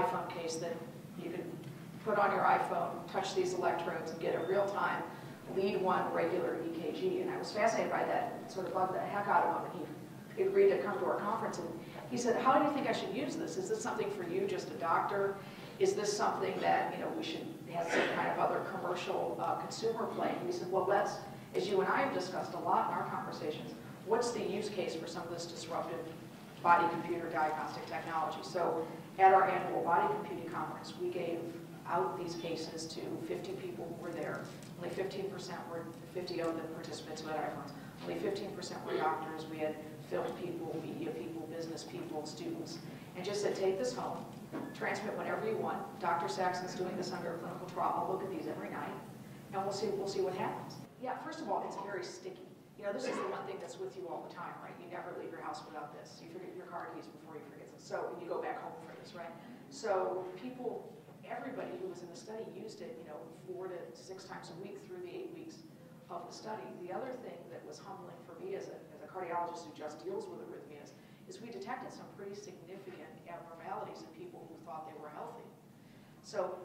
iPhone case that you could put on your iPhone, touch these electrodes, and get a real-time lead one regular EKG. And I was fascinated by that. It sort of bugged the heck out of him. And he agreed to come to our conference. And he said, how do you think I should use this? Is this something for you, just a doctor? Is this something that we should have some kind of other commercial consumer play? And he said, well, let's, as you and I have discussed a lot in our conversations, what's the use case for some of this disruptive body-computer diagnostic technology? So at our annual body computing conference, we gave out these cases to 50 people who were there. Only 15% were, 50 of the participants who had iPhones. Only 15% were doctors. We had film people, media people, business people, students. And just said, take this home, transmit whenever you want. Dr. Saxon's doing this under a clinical trial. I'll look at these every night, and we'll see what happens. Yeah, first of all, it's very sticky. This is the one thing that's with you all the time, right? You never leave your house without this. You forget your car keys before you forget this. So you go back home for this, right? So everybody who was in the study used it, 4 to 6 times a week through the 8 weeks of the study. The other thing that was humbling for me as a cardiologist who just deals with arrhythmias is we detected some pretty significant abnormalities in people who thought they were healthy. So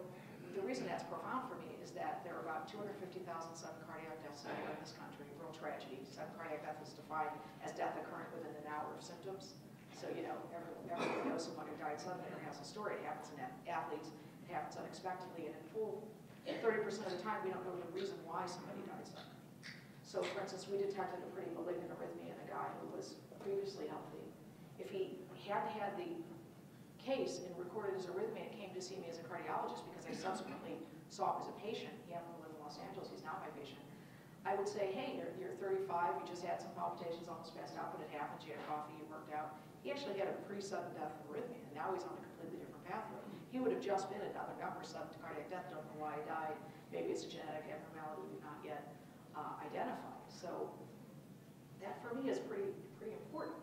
the reason that's profound for me is that there are about 250,000 sudden cardiac deaths in this country, real tragedy. Sudden cardiac death is defined as death occurring within an hour of symptoms. So, everyone knows someone who died suddenly or has a story. It happens in athletes, it happens unexpectedly, and in full 30% of the time we don't know the reason why somebody died suddenly. So, for instance, we detected a pretty malignant arrhythmia in a guy who was previously healthy. If he hadn't had the case and recorded his arrhythmia and came to see me as a cardiologist because I subsequently saw him as a patient, he happened to live in Los Angeles, he's now my patient, I would say, hey, you're 35, you just had some palpitations, almost passed out, but it happens, you had coffee, you worked out. He actually had a pre-sudden death arrhythmia, and now he's on a completely different pathway. He would have just been another number, sudden cardiac death, don't know why he died. Maybe it's a genetic abnormality we've not yet identified. So that for me is pretty important.